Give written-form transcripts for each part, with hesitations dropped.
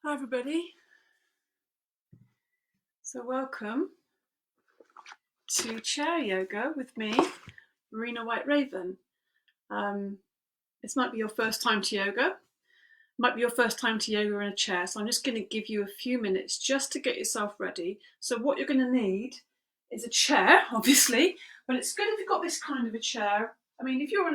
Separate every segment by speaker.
Speaker 1: Hi everybody, so welcome to chair yoga with me, Marina White Raven. This might be your first time to yoga, might be your first time to yoga in a chair, so I'm just going to give you a few minutes just to get yourself ready. So what you're going to need is a chair, obviously, but it's good if you've got this kind of a chair. I mean, if you're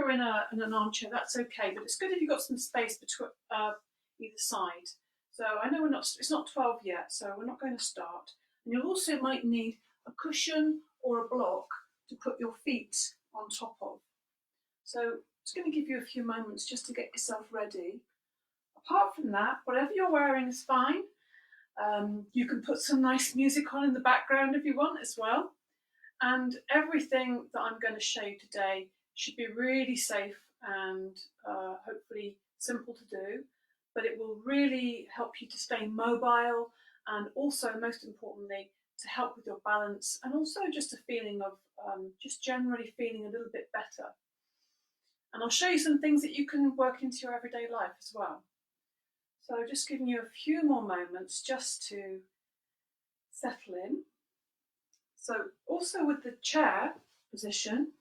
Speaker 1: in an armchair, that's okay, but it's good if you've got some space between either side. So I know it's not 12 yet, so we're not going to start. And you also might need a cushion or a block to put your feet on top of. So it's going to give you a few moments just to get yourself ready. Apart from that, whatever you're wearing is fine. You can put some nice music on in the background if you want as well. And everything that I'm going to show you today should be really safe and hopefully simple to do, but it will really help you to stay mobile and also, most importantly, to help with your balance and also just a feeling of just generally feeling a little bit better. And I'll show you some things that you can work into your everyday life as well. So just giving you a few more moments just to settle in. So also with the chair position,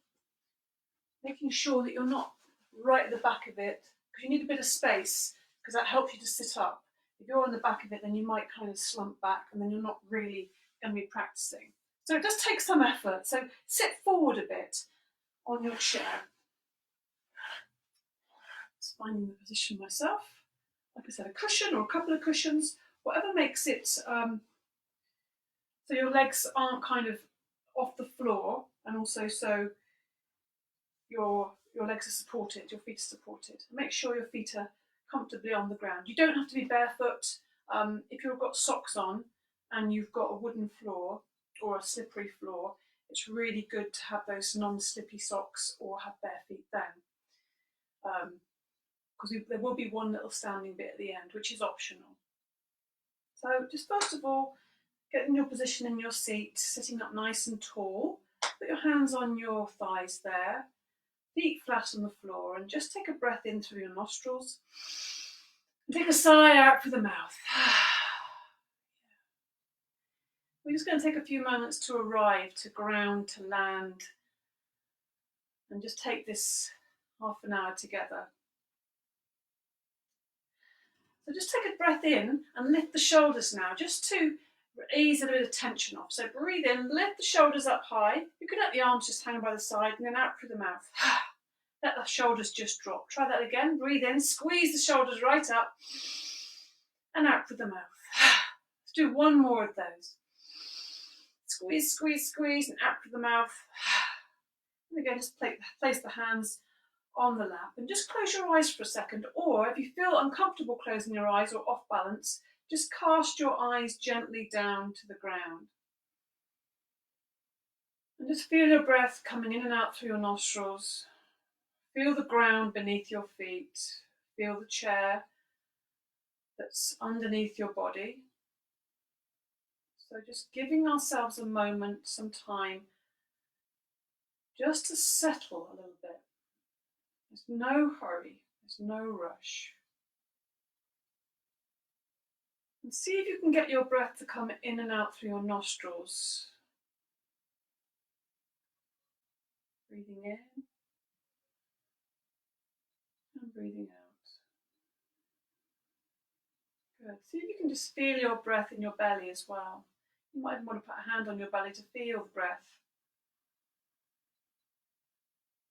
Speaker 1: making sure that you're not right at the back of it, because you need a bit of space, because that helps you to sit up. If you're on the back of it, then you might kind of slump back and then you're not really going to be practicing. So it does take some effort. So sit forward a bit on your chair. Just finding the position myself. Like I said, a cushion or a couple of cushions, whatever makes it so your legs aren't kind of off the floor, and also so your legs are supported, your feet are supported. Make sure your feet are comfortably on the ground. You don't have to be barefoot. If you've got socks on and you've got a wooden floor or a slippery floor, it's really good to have those non-slippy socks or have bare feet then. Because there will be one little standing bit at the end, which is optional. So just first of all, get in your position in your seat, sitting up nice and tall. Put your hands on your thighs there, feet flat on the floor, and just take a breath in through your nostrils. And take a sigh out through the mouth. We're just going to take a few moments to arrive, to ground, to land, and just take this half an hour together. So just take a breath in and lift the shoulders now, just to ease a bit of tension off. So breathe in, lift the shoulders up high. You can let the arms just hang by the side and then out through the mouth. Let the shoulders just drop. Try that again. Breathe in, squeeze the shoulders right up and out through the mouth. Let's do one more of those. Squeeze, squeeze, squeeze and out through the mouth. And again, just place the hands on the lap and just close your eyes for a second, or if you feel uncomfortable closing your eyes or off balance, just cast your eyes gently down to the ground. And just feel your breath coming in and out through your nostrils. Feel the ground beneath your feet. Feel the chair that's underneath your body. So just giving ourselves a moment, some time, just to settle a little bit. There's no hurry, there's no rush. And see if you can get your breath to come in and out through your nostrils. Breathing in and breathing out. Good. See if you can just feel your breath in your belly as well. You might want to put a hand on your belly to feel the breath.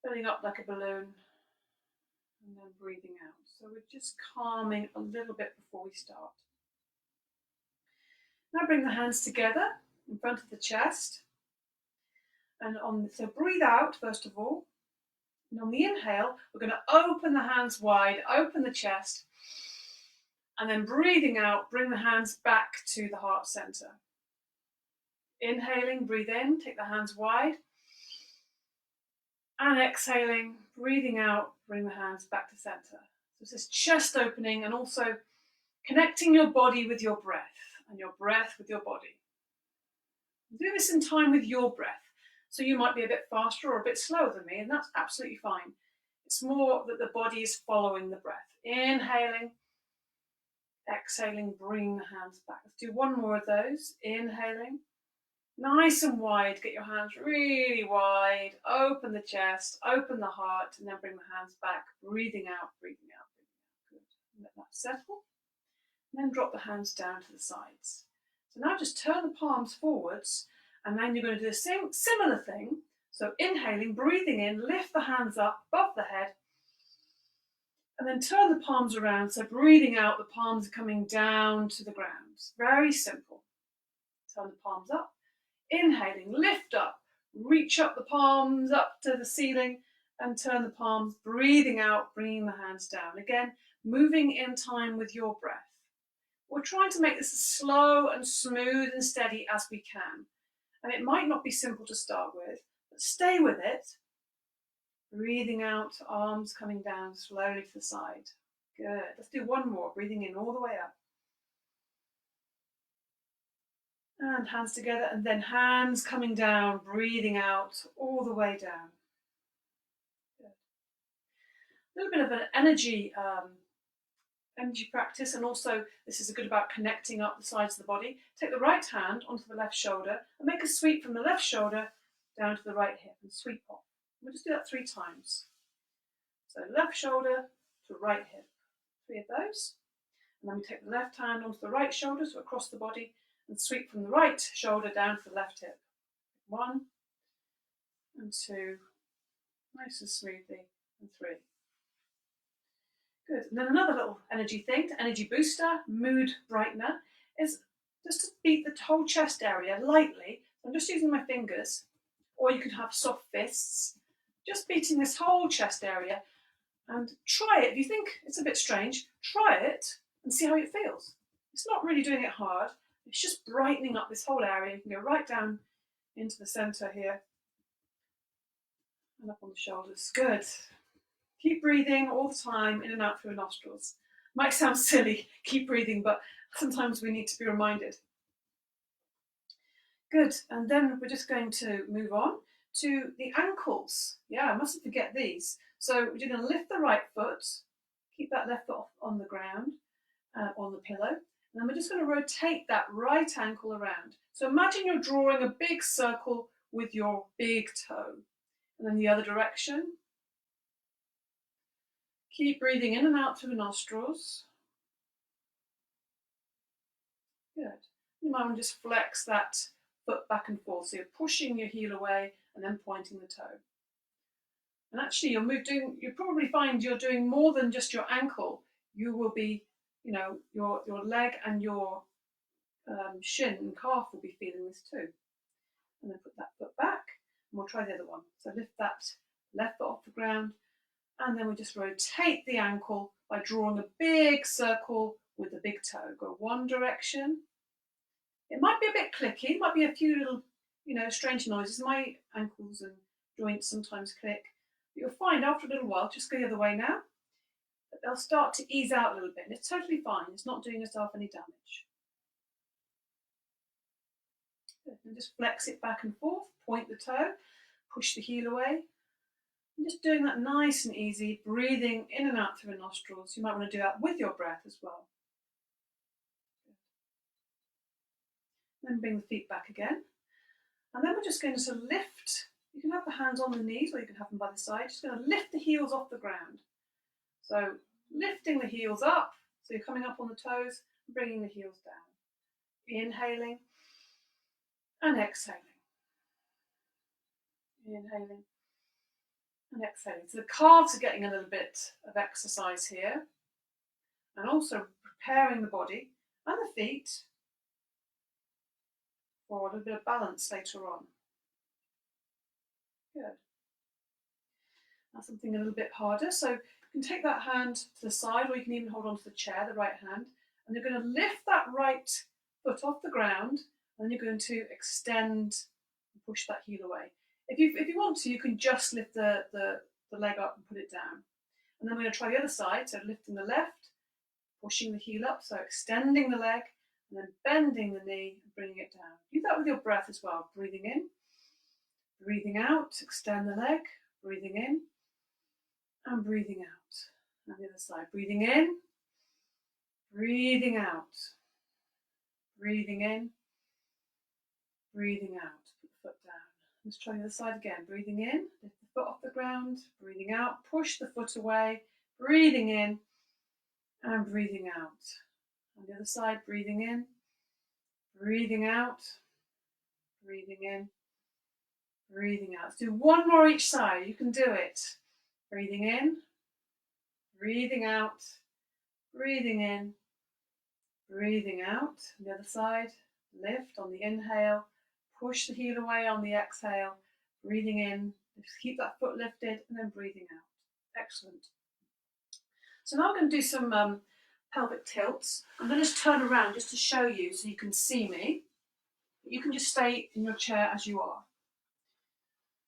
Speaker 1: Filling up like a balloon and then breathing out. So we're just calming a little bit before we start. Now bring the hands together in front of the chest. So breathe out first of all. And on the inhale, we're going to open the hands wide, open the chest. And then breathing out, bring the hands back to the heart center. Inhaling, breathe in, take the hands wide. And exhaling, breathing out, bring the hands back to center. So this is chest opening and also connecting your body with your breath and your breath with your body. Do this in time with your breath. So you might be a bit faster or a bit slower than me, and that's absolutely fine. It's more that the body is following the breath. Inhaling, Exhaling, bring the hands back. Let's do one more of those. Inhaling, nice and wide. Get your hands really wide. Open the chest, open the heart, and then bring the hands back. Breathing out, breathing out, breathing out. Good. Let that settle. And then drop the hands down to the sides. So now just turn the palms forwards, and then you're going to do the same similar thing. So inhaling, breathing in, lift the hands up above the head, and then turn the palms around. So breathing out, the palms are coming down to the ground. Very simple. Turn the palms up. Inhaling, lift up, reach up the palms up to the ceiling, and turn the palms, breathing out, bringing the hands down. Again, moving in time with your breath. We're trying to make this as slow and smooth and steady as we can. And it might not be simple to start with, but stay with it. Breathing out, arms coming down slowly to the side. Good. Let's do one more. Breathing in all the way up. And hands together, and then hands coming down, breathing out all the way down. Good. A little bit of an energy practice, and also this is good about connecting up the sides of the body. Take the right hand onto the left shoulder and make a sweep from the left shoulder down to the right hip and sweep off. We'll just do that 3 times. So left shoulder to right hip, 3 of those. And then we take the left hand onto the right shoulder, so across the body, and sweep from the right shoulder down to the left hip. 1 and 2, nice and smoothly, and 3. Good. And then another little energy thing, energy booster, mood brightener, is just to beat the whole chest area lightly. I'm just using my fingers, or you could have soft fists, just beating this whole chest area. And try it. If you think it's a bit strange, try it and see how it feels. It's not really doing it hard. It's just brightening up this whole area. You can go right down into the center here and up on the shoulders. Good. Keep breathing all the time, in and out through the nostrils. Might sound silly, keep breathing, but sometimes we need to be reminded. Good, and then we're just going to move on to the ankles. Yeah, I mustn't forget these. So we're going to lift the right foot, keep that left foot on the ground, on the pillow, and then we're just going to rotate that right ankle around. So imagine you're drawing a big circle with your big toe, and then the other direction. Keep breathing in and out through the nostrils. Good. You might want to just flex that foot back and forth. So you're pushing your heel away and then pointing the toe. And actually you'll probably find you're doing more than just your ankle. You will be, your leg and your shin and calf will be feeling this too. And then put that foot back, and we'll try the other one. So lift that left foot off the ground, and then we just rotate the ankle by drawing a big circle with the big toe. Go one direction. It might be a bit clicky, might be a few little, strange noises. My ankles and joints sometimes click. But you'll find after a little while, just go the other way now, that they'll start to ease out a little bit. And it's totally fine. It's not doing yourself any damage. Good. And just flex it back and forth, point the toe, push the heel away. And just doing that nice and easy, breathing in and out through the nostrils. You might want to do that with your breath as well. Then bring the feet back again. And then we're just going to lift. You can have the hands on the knees, or you can have them by the side. Just going to lift the heels off the ground. So lifting the heels up, so you're coming up on the toes, and bringing the heels down. Inhaling and exhaling. Inhaling and exhaling. So the calves are getting a little bit of exercise here, and also preparing the body and the feet for a little bit of balance later on. Good. Now something a little bit harder. So you can take that hand to the side, or you can even hold onto the chair, the right hand, and you're going to lift that right foot off the ground, and then you're going to extend and push that heel away. If you want to, you can just lift the leg up and put it down. And then we're going to try the other side, so lifting the left, pushing the heel up, so extending the leg, and then bending the knee and bringing it down. Do that with your breath as well. Breathing in, breathing out, extend the leg, breathing in, and breathing out. And the other side, breathing in, breathing out, breathing in, breathing out. Put the foot down. Let's try the other side again. Breathing in, lift the foot off the ground, breathing out, push the foot away, breathing in and breathing out. On the other side, breathing in, breathing out, breathing in, breathing out. Let's do one more each side. You can do it. Breathing in, breathing out, breathing in, breathing out. On the other side, lift on the inhale, push the heel away on the exhale, breathing in, just keep that foot lifted and then breathing out. Excellent. So now I'm going to do some pelvic tilts. I'm going to just turn around just to show you so you can see me. You can just stay in your chair as you are.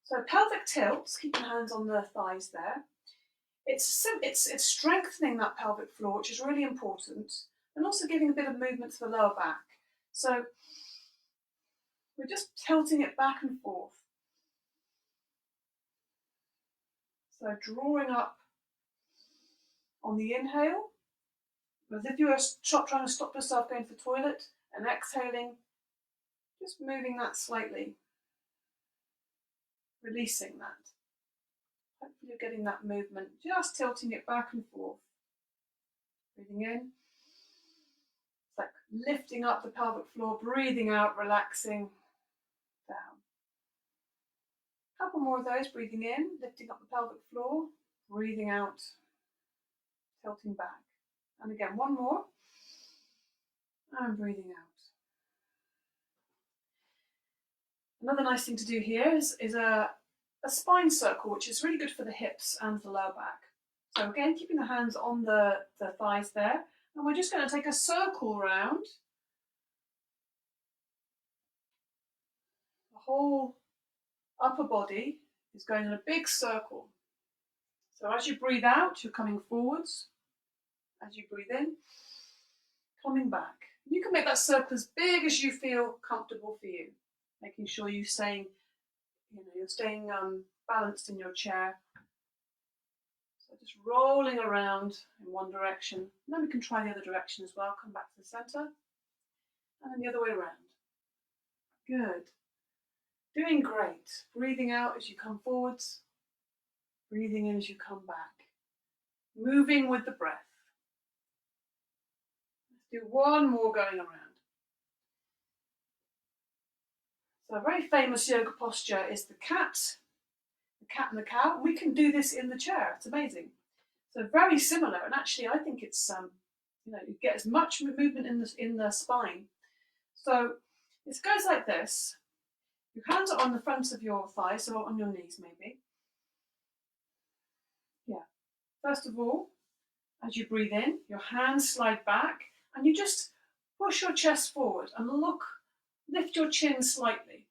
Speaker 1: So pelvic tilts, keep your hands on the thighs there. It's strengthening that pelvic floor, which is really important, and also giving a bit of movement to the lower back. So we're just tilting it back and forth. So drawing up on the inhale, as if you were trying to stop yourself going to the toilet, and exhaling, just moving that slightly, releasing that. Hopefully you're getting that movement, just tilting it back and forth. Breathing in, it's like lifting up the pelvic floor, breathing out, relaxing down. A couple more of those, breathing in, lifting up the pelvic floor, breathing out, tilting back. And again, one more, and breathing out. Another nice thing to do here is a spine circle, which is really good for the hips and the lower back. So again, keeping the hands on the thighs there, and we're just going to take a circle round. The whole upper body is going in a big circle. So as you breathe out, you're coming forwards. As you breathe in, coming back. You can make that circle as big as you feel comfortable for you, making sure you're staying balanced in your chair. So just rolling around in one direction, and then we can try the other direction as well. Come back to the center, and then the other way around. Good. Doing great. Breathing out as you come forwards, breathing in as you come back. Moving with the breath. Let's do one more going around. So a very famous yoga posture is the cat and the cow. We can do this in the chair. It's amazing. So very similar, and actually I think it's you get as much movement in the spine. So it goes like this. Your hands are on the front of your thighs, so on your knees maybe. Yeah. First of all, as you breathe in, your hands slide back, and you just push your chest forward and lift your chin slightly.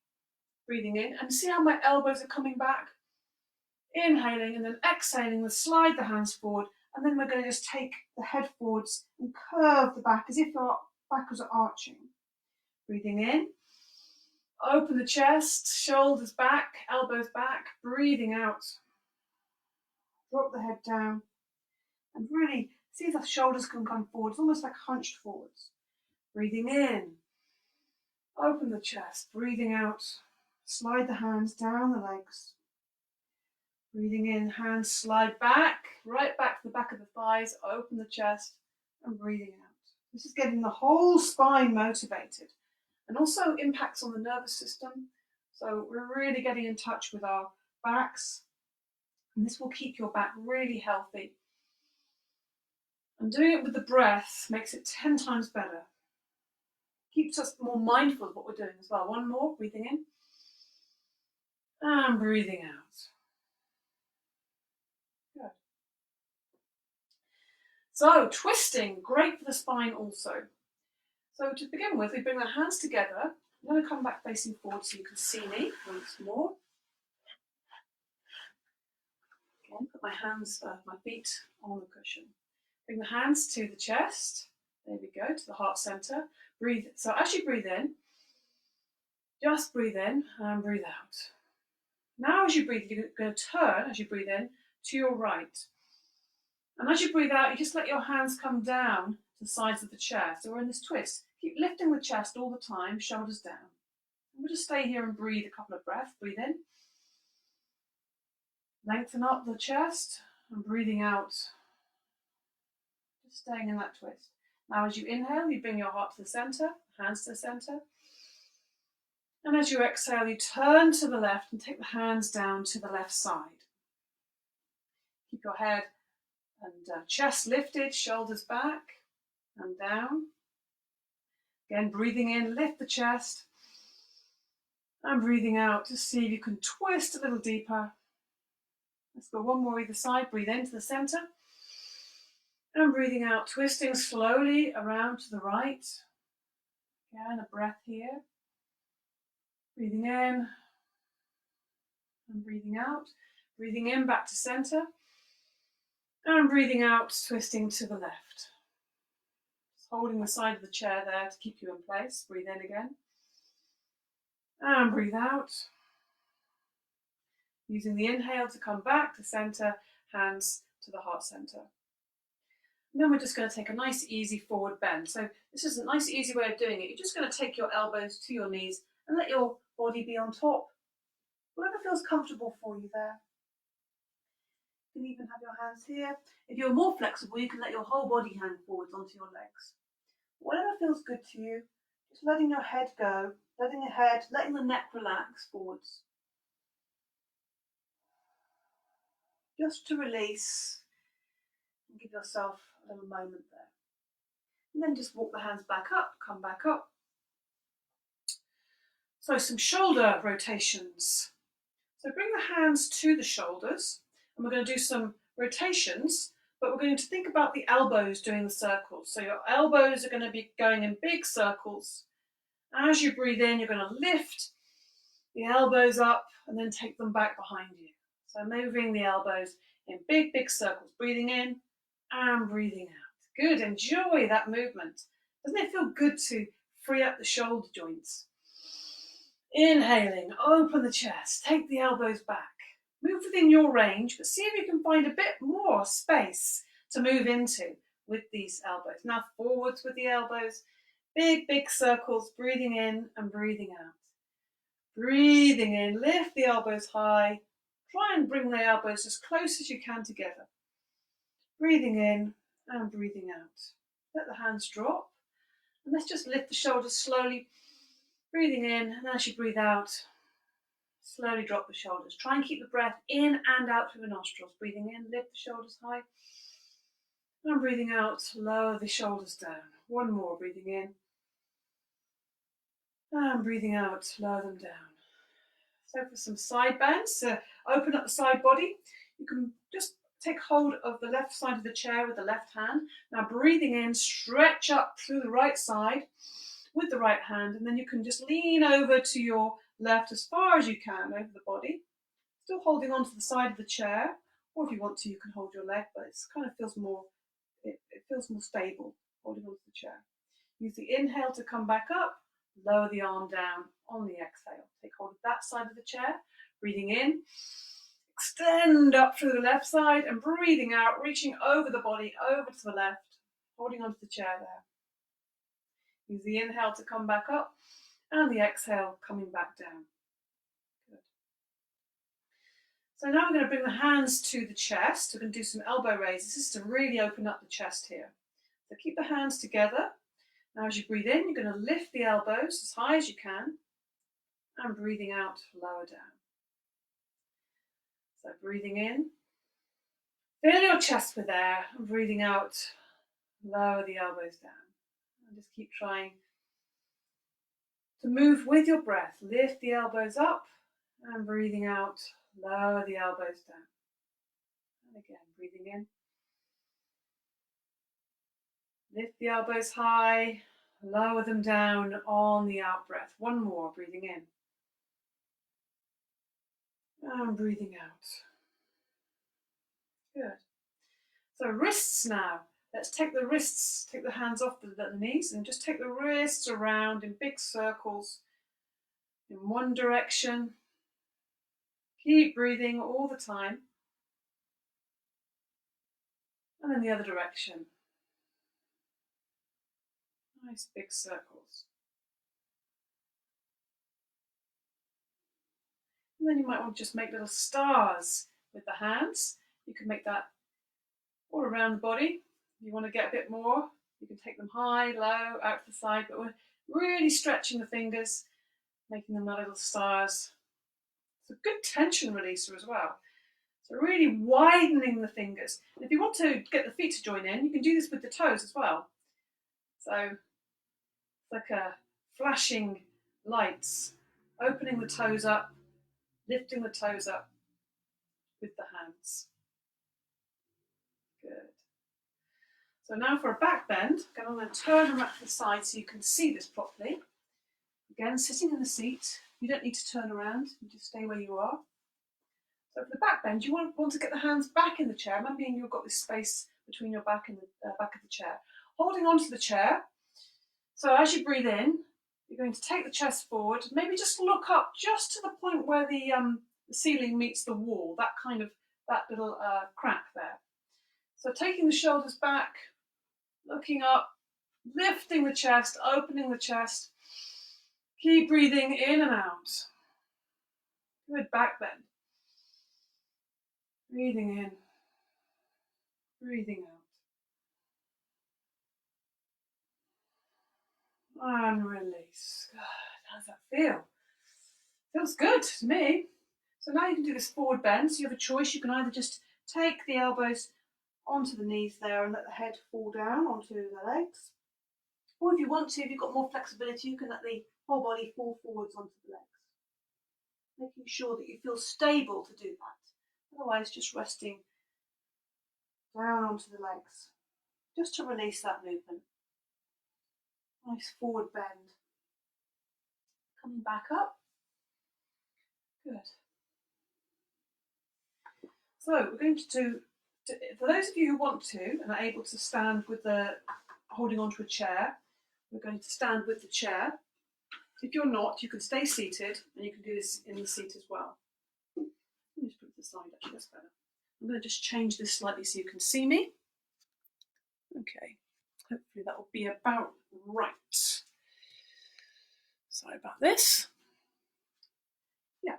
Speaker 1: Breathing in, and see how my elbows are coming back? Inhaling and then exhaling, we'll slide the hands forward, and then we're going to just take the head forwards and curve the back as if your back was arching. Breathing in, open the chest, shoulders back, elbows back. Breathing out, drop the head down, and really see if the shoulders can come forward. It's almost like hunched forwards. Breathing in, open the chest. Breathing out, slide the hands down the legs. Breathing in, hands slide back, right back to the back of the thighs, open the chest, and breathing out. This is getting the whole spine motivated, and also impacts on the nervous system. So we're really getting in touch with our backs, and this will keep your back really healthy. And doing it with the breath makes it 10 times better. Keeps us more mindful of what we're doing as well. One more, breathing in, and breathing out. Good. So twisting, great for the spine also. So to begin with, we bring the hands together. I'm going to come back facing forward so you can see me once more. Again, put my feet on the cushion. Bring the hands to the chest. There we go, to the heart center. Breathe. So as you breathe in, just breathe in and breathe out. Now as you breathe, you're going to turn, as you breathe in, to your right. And as you breathe out, you just let your hands come down to the sides of the chair. So we're in this twist. Keep lifting the chest all the time, shoulders down. And we'll just stay here and breathe a couple of breaths. Breathe in. Lengthen up the chest and breathing out. Just staying in that twist. Now as you inhale, you bring your heart to the center, hands to the center. And as you exhale, you turn to the left and take the hands down to the left side. Keep your head and chest lifted, shoulders back and down. Again, breathing in, lift the chest. And breathing out, just see if you can twist a little deeper. Let's go one more either side. Breathe into the center. And breathing out, twisting slowly around to the right. Again, a breath here. Breathing in and breathing out. Breathing in back to center. And breathing out, twisting to the left. Just holding the side of the chair there to keep you in place. Breathe in again. And breathe out. Using the inhale to come back to center, hands to the heart center. And then we're just going to take a nice easy forward bend. So this is a nice easy way of doing it. You're just going to take your elbows to your knees and let your body be on top. Whatever feels comfortable for you there. You can even have your hands here. If you're more flexible, you can let your whole body hang forwards onto your legs. Whatever feels good to you, just letting your head go, letting the neck relax forwards. Just to release and give yourself a little moment there. And then just walk the hands back up, come back up. So some shoulder rotations. So bring the hands to the shoulders and we're going to do some rotations, but we're going to think about the elbows doing the circles. So your elbows are going to be going in big circles. As you breathe in, you're going to lift the elbows up and then take them back behind you. So moving the elbows in big, big circles, breathing in and breathing out. Good, enjoy that movement. Doesn't it feel good to free up the shoulder joints? Inhaling, open the chest, take the elbows back. Move within your range, but see if you can find a bit more space to move into with these elbows. Now forwards with the elbows, big, big circles, breathing in and breathing out. Breathing in, lift the elbows high. Try and bring the elbows as close as you can together. Breathing in and breathing out. Let the hands drop. And let's just lift the shoulders slowly. Breathing in, and as you breathe out, slowly drop the shoulders. Try and keep the breath in and out through the nostrils. Breathing in, lift the shoulders high. And breathing out, lower the shoulders down. One more, breathing in. And breathing out, lower them down. So for some side bends, open up the side body. You can just take hold of the left side of the chair with the left hand. Now breathing in, stretch up through the right side with the right hand, and then you can just lean over to your left as far as you can over the body. Still holding onto the side of the chair, or if you want to, you can hold your leg, but it kind of feels more, it feels more stable holding onto the chair. Use the inhale to come back up. Lower the arm down on the exhale. Take hold of that side of the chair. Breathing in. Extend up through the left side and breathing out, reaching over the body, over to the left, holding onto the chair there. Use the inhale to come back up and the exhale coming back down. Good. So now we're going to bring the hands to the chest. We're going to do some elbow raises. This is to really open up the chest here. So keep the hands together. Now as you breathe in, you're going to lift the elbows as high as you can and breathing out, lower down. So breathing in, fill your chest with air and breathing out, lower the elbows down. And just keep trying to move with your breath. Lift the elbows up and breathing out, lower the elbows down. And again, breathing in. Lift the elbows high, lower them down on the out breath. One more, breathing in. And breathing out. Good. So wrists now. Let's take the wrists, take the hands off the knees and just take the wrists around in big circles in one direction. Keep breathing all the time. And in the other direction. Nice big circles. And then you might want to just make little stars with the hands. You can make that all around the body. If you want to get a bit more, you can take them high, low, out to the side, but we're really stretching the fingers, making them little stars. It's a good tension releaser as well. So really widening the fingers. And if you want to get the feet to join in, you can do this with the toes as well. So it's like a flashing lights, opening the toes up, lifting the toes up with the hands. Good. So now for a back bend, I'm going to turn them up to the side so you can see this properly. Again, sitting in the seat, you don't need to turn around, you just stay where you are. So for the back bend, you want to get the hands back in the chair. Remember, you've got this space between your back and the back of the chair. Holding onto the chair. So as you breathe in, you're going to take the chest forward. Maybe just look up just to the point where the ceiling meets the wall. That little crack there. So taking the shoulders back, looking up, lifting the chest, opening the chest. Keep breathing in and out. Good back bend. Breathing in, breathing out. And release. Good. How does that feel? Feels good to me. So now you can do this forward bend. So you have a choice. You can either just take the elbows onto the knees there and let the head fall down onto the legs. Or if you want to, if you've got more flexibility, you can let the whole body fall forwards onto the legs. Making sure that you feel stable to do that. Otherwise, just resting down onto the legs, just to release that movement. Nice forward bend. Coming back up. Good. So we're going to do, for those of you who want to and are able to stand with the holding onto a chair, we're going to stand with the chair. If you're not, you can stay seated and you can do this in the seat as well. Let me just put it to the side, actually, that's better. I'm going to just change this slightly so you can see me. Okay, hopefully that will be about right. Sorry about this. Yeah.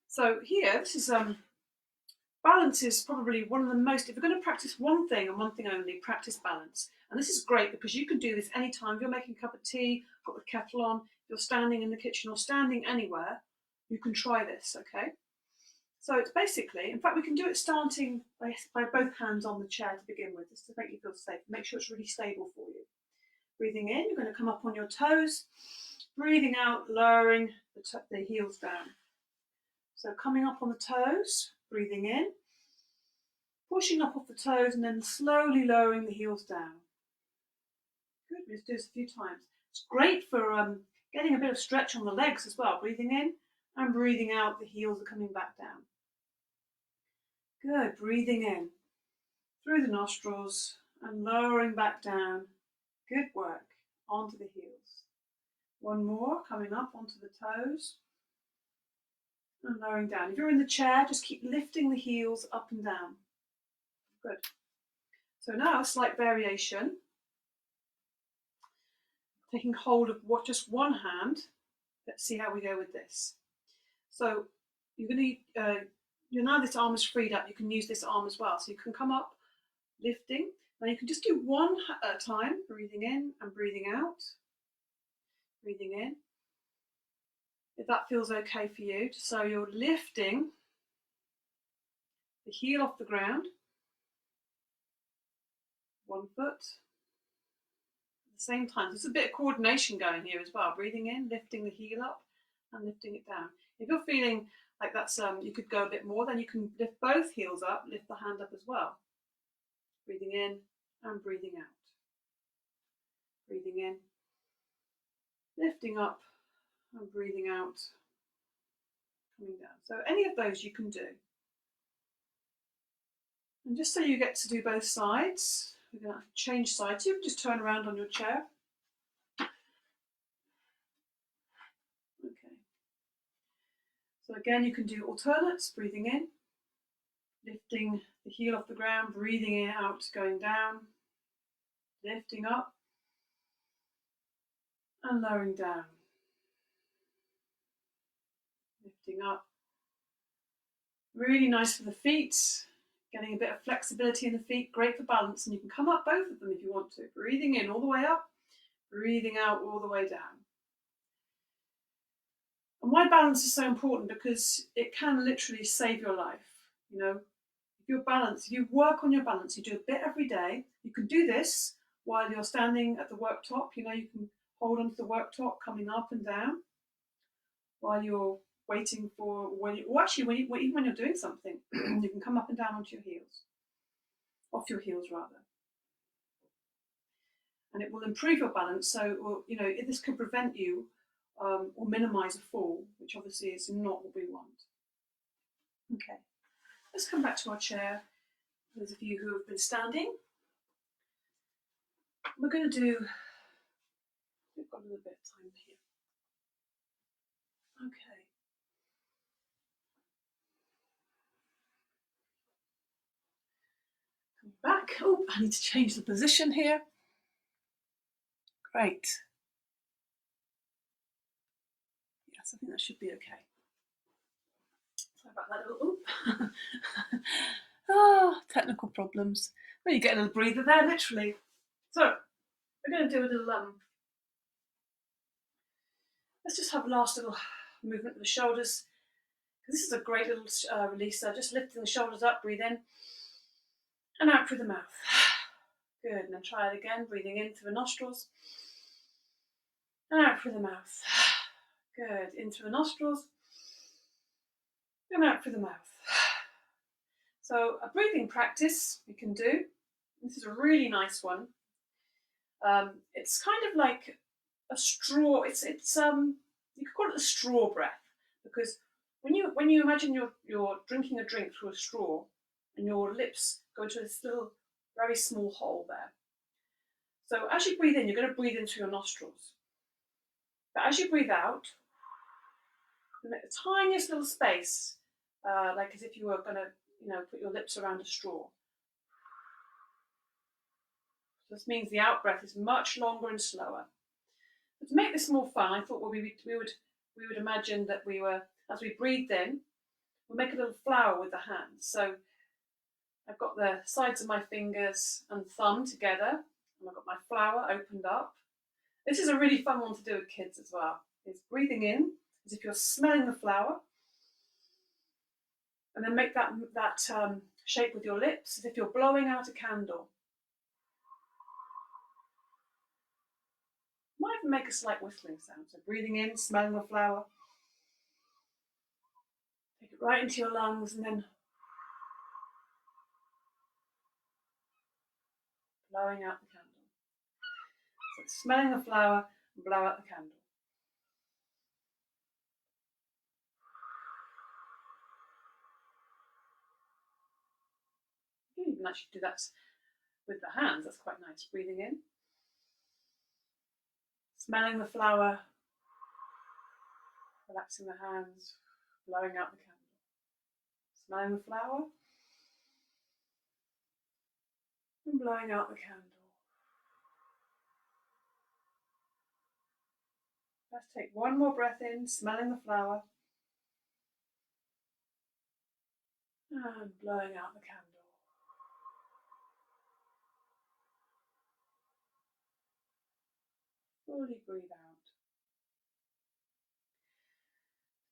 Speaker 1: So here, this is balance is probably one of the most, if you're going to practice one thing and one thing only, practice balance. And this is great because you can do this anytime. If you're making a cup of tea, got the kettle on, you're standing in the kitchen or standing anywhere, you can try this, okay? So it's basically, in fact, we can do it starting by both hands on the chair to begin with, just to make you feel safe. Make sure it's really stable for you. Breathing in, you're going to come up on your toes. Breathing out, lowering the heels down. So coming up on the toes, breathing in. Pushing up off the toes and then slowly lowering the heels down. Good, let's do this a few times. It's great for getting a bit of stretch on the legs as well. Breathing in and breathing out, the heels are coming back down. Good, breathing in through the nostrils and lowering back down. Good work, onto the heels. One more, coming up onto the toes and lowering down. If you're in the chair, just keep lifting the heels up and down. Good. So now, slight variation. Taking hold of just one hand. Let's see how we go with this. So you're going to, now this arm is freed up, you can use this arm as well. So you can come up, lifting. Now you can just do one at a time, breathing in and breathing out. Breathing in. If that feels okay for you. So you're lifting the heel off the ground. One foot. At the same time, there's a bit of coordination going here as well. Breathing in, lifting the heel up and lifting it down. If you're feeling like that's you could go a bit more, then you can lift both heels up, lift the hand up as well. Breathing in and breathing out. Breathing in, lifting up and breathing out, coming down. So any of those you can do. And just so you get to do both sides, we're going to change sides. You can just turn around on your chair. Okay. So again, you can do alternates, breathing in, lifting the heel off the ground, breathing it out, going down, lifting up, and lowering down. Lifting up. Really nice for the feet. Getting a bit of flexibility in the feet, great for balance, and you can come up both of them if you want to. Breathing in all the way up, breathing out all the way down. And why balance is so important? Because it can literally save your life. You know, if you're balanced, if you work on your balance, you do a bit every day. You can do this while you're standing at the worktop. You know, you can hold onto the worktop, coming up and down, while you're waiting for even when you're doing something, you can come up and down onto your heels, off your heels rather, and it will improve your balance. So, or, you know, this could prevent you or minimise a fall, which obviously is not what we want. Okay, let's come back to our chair. Those of you who have been standing, we're going to do. We've got a little bit of time here. Okay. Back. Oh, I need to change the position here. Great. Yes, I think that should be okay. Sorry about that little. Technical problems. Well, you get a little breather there, literally. So we're going to do a little. Let's just have a last little movement of the shoulders. This is a great little releaser. Just lifting the shoulders up, breathe in, and out through the mouth. Good, and then try it again, breathing in through the nostrils, and out through the mouth. Good, in through the nostrils, and out through the mouth. So a breathing practice we can do. This is a really nice one. It's kind of like a straw. It's you could call it a straw breath, because when you imagine you're drinking a drink through a straw, and your lips go into this little very small hole there. So as you breathe in, you're going to breathe in through your nostrils. But as you breathe out, you make the tiniest little space, like as if you were going to, put your lips around a straw. So this means the out breath is much longer and slower. But to make this more fun, I thought we would imagine that we were, as we breathed in, we'll make a little flower with the hands. So I've got the sides of my fingers and thumb together, and I've got my flower opened up. This is a really fun one to do with kids as well. It's breathing in as if you're smelling the flower, and then make that shape with your lips as if you're blowing out a candle. Might even make a slight whistling sound. So breathing in, smelling the flower. Take it right into your lungs, and then blowing out the candle. So smelling the flower and blow out the candle. You can actually do that with the hands. That's quite nice. Breathing in, smelling the flower, relaxing the hands, blowing out the candle. Smelling the flower and blowing out the candle. Let's take one more breath in, smelling the flower and blowing out the candle. Fully breathe out.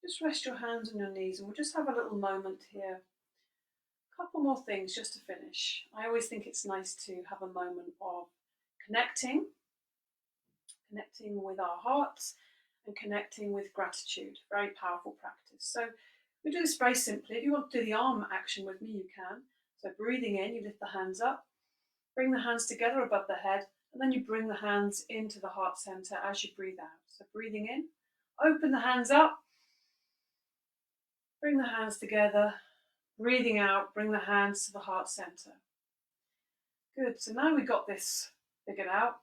Speaker 1: Just rest your hands on your knees, and we'll just have a little moment here. A couple more things just to finish. I always think it's nice to have a moment of connecting with our hearts and connecting with gratitude. Very powerful practice. So we do this very simply. If you want to do the arm action with me, you can. So breathing in, you lift the hands up, bring the hands together above the head, and then you bring the hands into the heart center as you breathe out. So breathing in, open the hands up, bring the hands together, breathing out, bring the hands to the heart center. Good, so now we've got this figured out.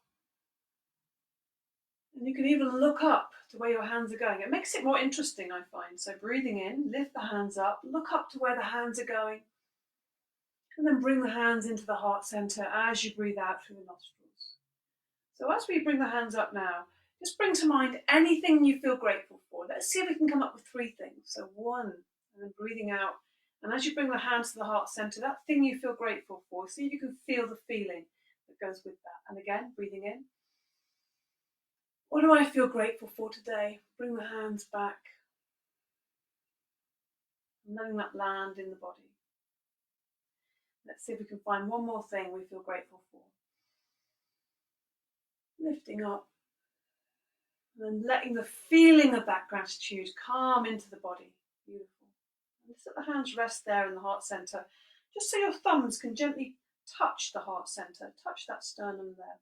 Speaker 1: And you can even look up to where your hands are going. It makes it more interesting, I find. So breathing in, lift the hands up, look up to where the hands are going, and then bring the hands into the heart center as you breathe out through the nostrils. So as we bring the hands up now, Just bring to mind anything you feel grateful for. Let's see if we can come up with 3 things. So 1, and then breathing out. And as you bring the hands to the heart center, that thing you feel grateful for, see if you can feel the feeling that goes with that. And again, breathing in. What do I feel grateful for today? Bring the hands back. And letting that land in the body. Let's see if we can find one more thing we feel grateful for. Lifting up. And then letting the feeling of that gratitude calm into the body. Beautiful. And just let the hands rest there in the heart center, just so your thumbs can gently touch the heart center, touch that sternum there.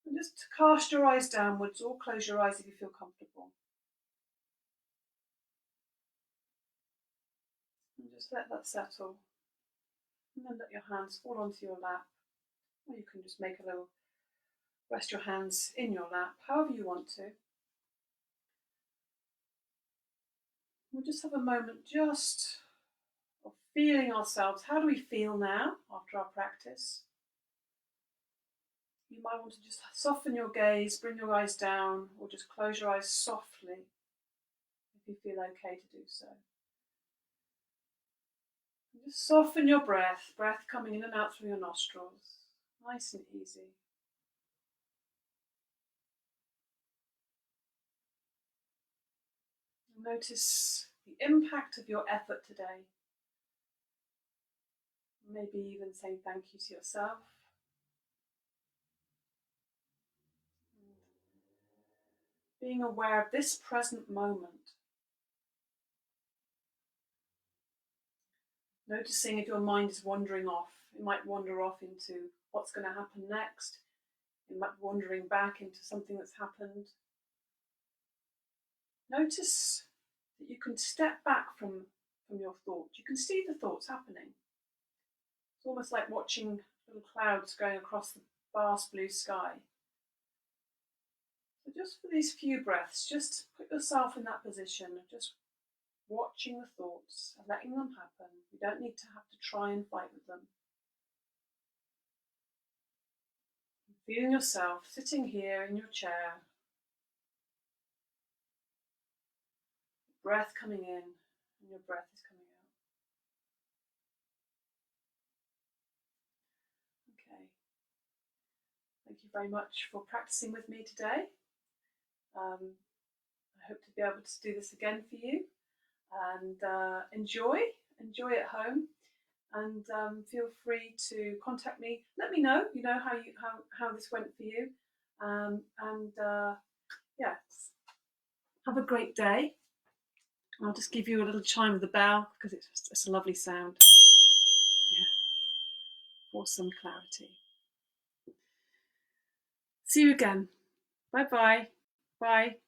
Speaker 1: And just cast your eyes downwards or close your eyes if you feel comfortable. And just let that settle. And then let your hands fall onto your lap. Or you can just make a little, rest your hands in your lap, however you want to. We'll just have a moment just of feeling ourselves. How do we feel now after our practice? You might want to just soften your gaze, bring your eyes down, or just close your eyes softly if you feel okay to do so. And just soften your breath coming in and out through your nostrils, nice and easy. Notice the impact of your effort today. Maybe even saying thank you to yourself. Being aware of this present moment. Noticing if your mind is wandering off. It might wander off into what's going to happen next. It might be wandering back into something that's happened. Notice that you can step back from your thoughts. You can see the thoughts happening. It's almost like watching little clouds going across the vast blue sky. So just for these few breaths, just put yourself in that position of just watching the thoughts and letting them happen. You don't need to have to try and fight with them. Feeling yourself sitting here in your chair, breath coming in and your breath is coming out. Okay. Thank you very much for practicing with me today. I hope to be able to do this again for you, and enjoy at home, and feel free to contact me. Let me know, how this went for you, yeah, have a great day. I'll just give you a little chime of the bell because it's a lovely sound. Yeah, for some clarity. See you again. Bye-bye. Bye.